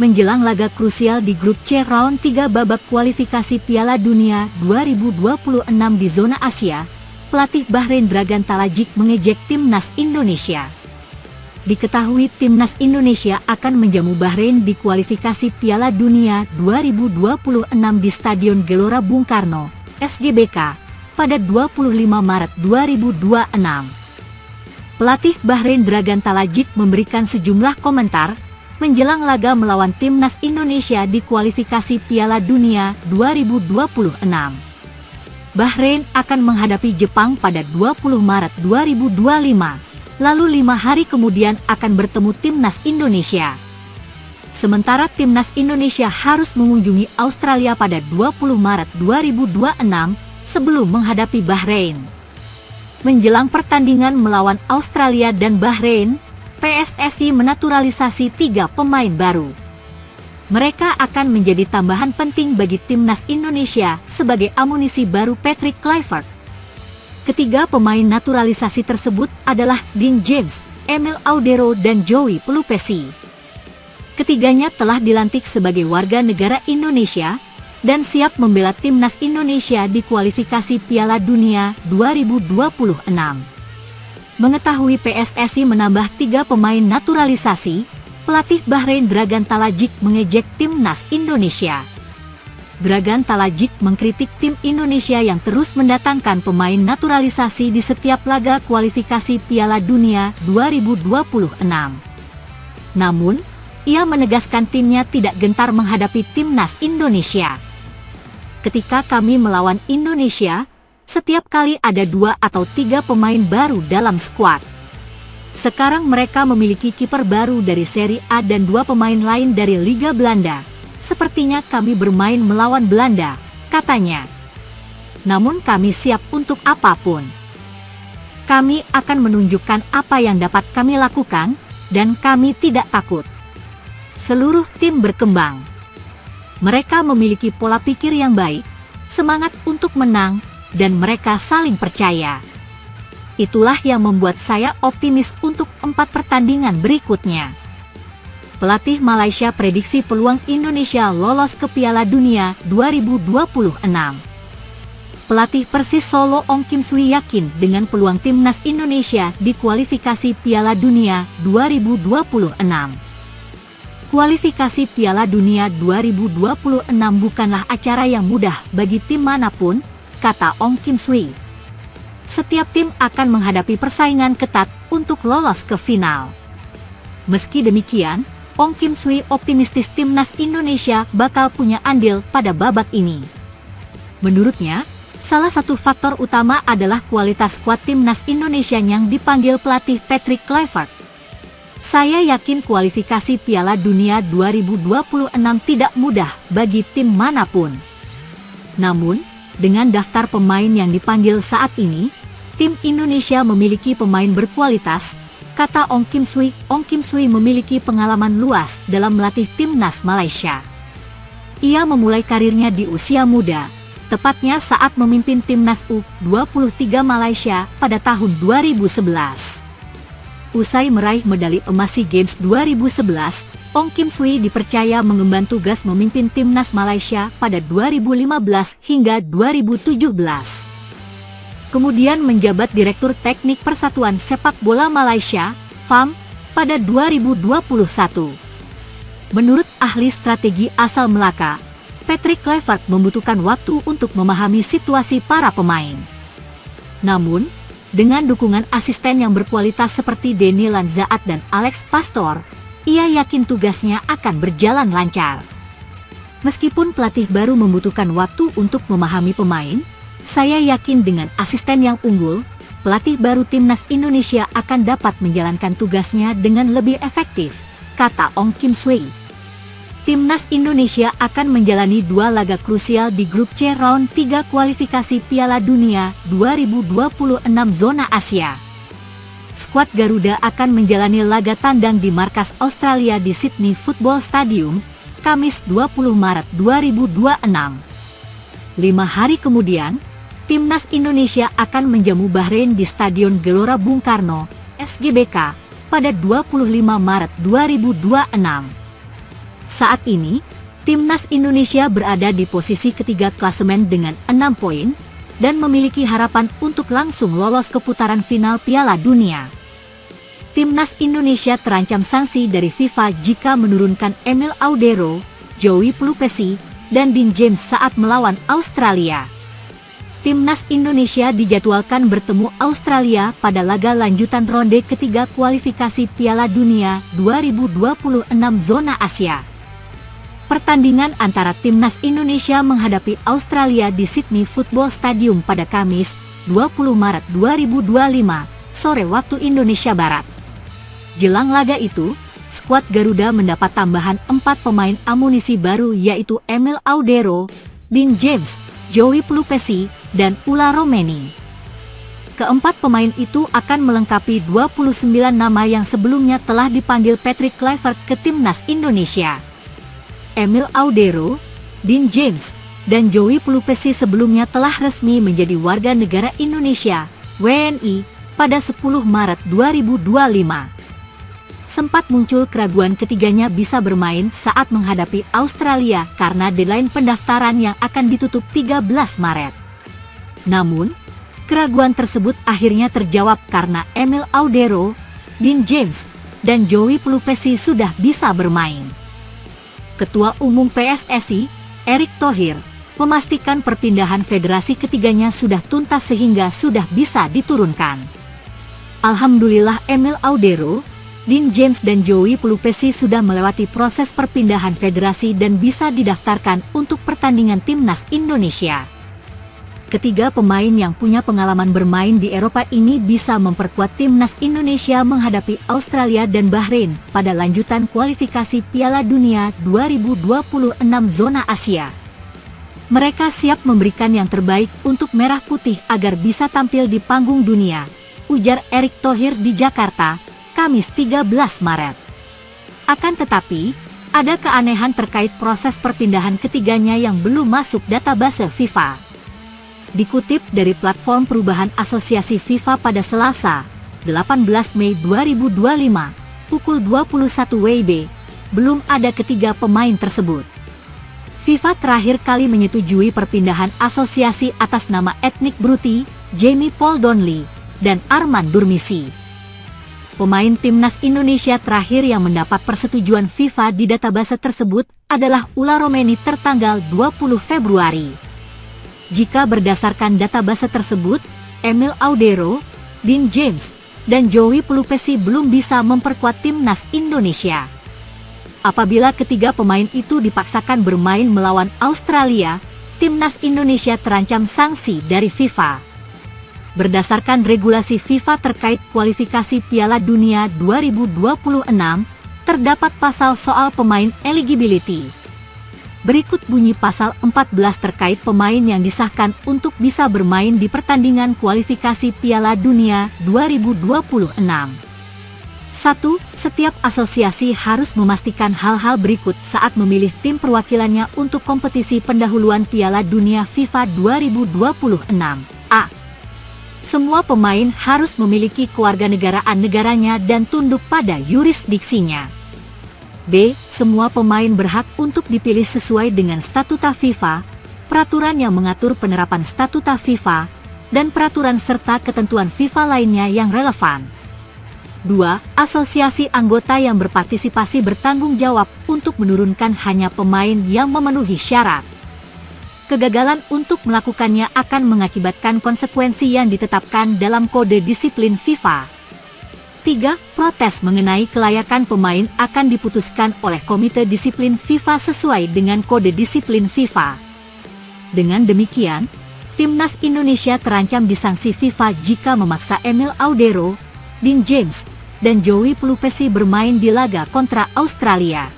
Menjelang laga krusial di grup C round 3 babak kualifikasi Piala Dunia 2026 di zona Asia, pelatih Bahrain Dragan Talajik mengejek timnas Indonesia. Diketahui timnas Indonesia akan menjamu Bahrain di kualifikasi Piala Dunia 2026 di Stadion Gelora Bung Karno, SGBK, pada 25 Maret 2026. Pelatih Bahrain Dragan Talajik memberikan sejumlah komentar menjelang laga melawan timnas Indonesia di kualifikasi Piala Dunia 2026. Bahrain akan menghadapi Jepang pada 20 Maret 2025, lalu 5 hari kemudian akan bertemu timnas Indonesia. Sementara timnas Indonesia harus mengunjungi Australia pada 20 Maret 2026 sebelum menghadapi Bahrain. Menjelang pertandingan melawan Australia dan Bahrain, PSSI menaturalisasi 3 pemain baru. Mereka akan menjadi tambahan penting bagi timnas Indonesia sebagai amunisi baru Patrick Kluivert. Ketiga pemain naturalisasi tersebut adalah Dean James, Emil Audero dan Joey Pelupesi. Ketiganya telah dilantik sebagai warga negara Indonesia dan siap membela timnas Indonesia di kualifikasi Piala Dunia 2026. Mengetahui PSSI menambah 3 pemain naturalisasi, pelatih Bahrain Dragan Talajik mengejek timnas Indonesia. Dragan Talajik mengkritik tim Indonesia yang terus mendatangkan pemain naturalisasi di setiap laga kualifikasi Piala Dunia 2026. Namun, ia menegaskan timnya tidak gentar menghadapi timnas Indonesia. Ketika kami melawan Indonesia, setiap kali ada 2 atau 3 pemain baru dalam skuad. Sekarang mereka memiliki kiper baru dari Serie A dan 2 pemain lain dari Liga Belanda. Sepertinya kami bermain melawan Belanda, katanya. Namun kami siap untuk apapun. Kami akan menunjukkan apa yang dapat kami lakukan, dan kami tidak takut. Seluruh tim berkembang. Mereka memiliki pola pikir yang baik, semangat untuk menang, dan mereka saling percaya. Itulah yang membuat saya optimis untuk 4 pertandingan berikutnya. Pelatih Malaysia prediksi peluang Indonesia lolos ke Piala Dunia 2026. Pelatih Persis Solo Ong Kim Sui yakin dengan peluang timnas Indonesia di kualifikasi Piala Dunia 2026. Kualifikasi Piala Dunia 2026 bukanlah acara yang mudah bagi tim manapun, kata Ong Kim Sui. Setiap tim akan menghadapi persaingan ketat untuk lolos ke final. Meski demikian, Ong Kim Sui optimistis timnas Indonesia bakal punya andil pada babak ini. Menurutnya, salah satu faktor utama adalah kualitas skuad timnas Indonesia yang dipanggil pelatih Patrick Kluivert. Saya yakin kualifikasi Piala Dunia 2026 tidak mudah bagi tim manapun. Namun, dengan daftar pemain yang dipanggil saat ini, tim Indonesia memiliki pemain berkualitas, kata Ong Kim Sui. Ong Kim Sui memiliki pengalaman luas dalam melatih timnas Malaysia. Ia memulai karirnya di usia muda, tepatnya saat memimpin timnas U23 Malaysia pada tahun 2011. Usai meraih medali emas SEA Games 2011, Ong Kim Sui dipercaya mengemban tugas memimpin timnas Malaysia pada 2015 hingga 2017. Kemudian menjabat Direktur Teknik Persatuan Sepak Bola Malaysia, FAM, pada 2021. Menurut ahli strategi asal Melaka, Patrick Kluivert membutuhkan waktu untuk memahami situasi para pemain. Namun, dengan dukungan asisten yang berkualitas seperti Denny Lanzaat dan Alex Pastor, ia yakin tugasnya akan berjalan lancar. Meskipun pelatih baru membutuhkan waktu untuk memahami pemain, saya yakin dengan asisten yang unggul, pelatih baru timnas Indonesia akan dapat menjalankan tugasnya dengan lebih efektif, kata Ong Kim Sui. Timnas Indonesia akan menjalani 2 laga krusial di grup C round 3 kualifikasi Piala Dunia 2026 zona Asia. Skuad Garuda akan menjalani laga tandang di markas Australia di Sydney Football Stadium, Kamis 20 Maret 2026. 5 hari kemudian, timnas Indonesia akan menjamu Bahrain di Stadion Gelora Bung Karno, SGBK, pada 25 Maret 2026. Saat ini, Timnas Indonesia berada di posisi ketiga klasemen dengan 6 poin, dan memiliki harapan untuk langsung lolos ke putaran final Piala Dunia. Timnas Indonesia terancam sanksi dari FIFA jika menurunkan Emil Audero, Joey Pelupesi, dan Dean James saat melawan Australia. Timnas Indonesia dijadwalkan bertemu Australia pada laga lanjutan ronde ketiga kualifikasi Piala Dunia 2026 zona Asia. Pertandingan antara Timnas Indonesia menghadapi Australia di Sydney Football Stadium pada Kamis, 20 Maret 2025, sore waktu Indonesia Barat. Jelang laga itu, skuad Garuda mendapat tambahan 4 pemain amunisi baru yaitu Emil Audero, Dean James, Joey Pelupesi, dan Ula Romeni. Keempat pemain itu akan melengkapi 29 nama yang sebelumnya telah dipanggil Patrick Kluivert ke Timnas Indonesia. Emil Audero, Dean James, dan Joey Pelupesi sebelumnya telah resmi menjadi warga negara Indonesia, WNI, pada 10 Maret 2025. Sempat muncul keraguan ketiganya bisa bermain saat menghadapi Australia karena deadline pendaftaran yang akan ditutup 13 Maret. Namun, keraguan tersebut akhirnya terjawab karena Emil Audero, Dean James, dan Joey Pelupesi sudah bisa bermain. Ketua Umum PSSI, Erick Thohir, memastikan perpindahan federasi ketiganya sudah tuntas sehingga sudah bisa diturunkan. Alhamdulillah Emil Audero, Dean James dan Joey Pelupesi sudah melewati proses perpindahan federasi dan bisa didaftarkan untuk pertandingan Timnas Indonesia. Ketiga pemain yang punya pengalaman bermain di Eropa ini bisa memperkuat Timnas Indonesia menghadapi Australia dan Bahrain pada lanjutan kualifikasi Piala Dunia 2026 zona Asia. Mereka siap memberikan yang terbaik untuk Merah Putih agar bisa tampil di panggung dunia, ujar Erick Thohir di Jakarta, Kamis 13 Maret. Akan tetapi, ada keanehan terkait proses perpindahan ketiganya yang belum masuk database FIFA. Dikutip dari platform perubahan asosiasi FIFA pada Selasa, 18 Mei 2025, pukul 21 WIB, belum ada ketiga pemain tersebut. FIFA terakhir kali menyetujui perpindahan asosiasi atas nama etnik Bruti, Jamie Paul Donnelly, dan Arman Durmisi. Pemain Timnas Indonesia terakhir yang mendapat persetujuan FIFA di database tersebut adalah Ula Romeni tertanggal 20 Februari. Jika berdasarkan database tersebut, Emil Audero, Dean James, dan Joey Pelupesi belum bisa memperkuat Timnas Indonesia. Apabila ketiga pemain itu dipaksakan bermain melawan Australia, Timnas Indonesia terancam sanksi dari FIFA. Berdasarkan regulasi FIFA terkait kualifikasi Piala Dunia 2026, terdapat pasal soal pemain eligibility. Berikut bunyi pasal 14 terkait pemain yang disahkan untuk bisa bermain di pertandingan kualifikasi Piala Dunia 2026. 1. Setiap asosiasi harus memastikan hal-hal berikut saat memilih tim perwakilannya untuk kompetisi pendahuluan Piala Dunia FIFA 2026. A. Semua pemain harus memiliki kewarganegaraan negaranya dan tunduk pada yurisdiksinya. B. Semua pemain berhak untuk dipilih sesuai dengan statuta FIFA, peraturan yang mengatur penerapan statuta FIFA, dan peraturan serta ketentuan FIFA lainnya yang relevan. 2. Asosiasi anggota yang berpartisipasi bertanggung jawab untuk menurunkan hanya pemain yang memenuhi syarat. Kegagalan untuk melakukannya akan mengakibatkan konsekuensi yang ditetapkan dalam kode disiplin FIFA. 3. Protes mengenai kelayakan pemain akan diputuskan oleh Komite Disiplin FIFA sesuai dengan Kode Disiplin FIFA. Dengan demikian, Timnas Indonesia terancam disanksi FIFA jika memaksa Emil Audero, Dean James, dan Joey Pelupesi bermain di laga kontra Australia.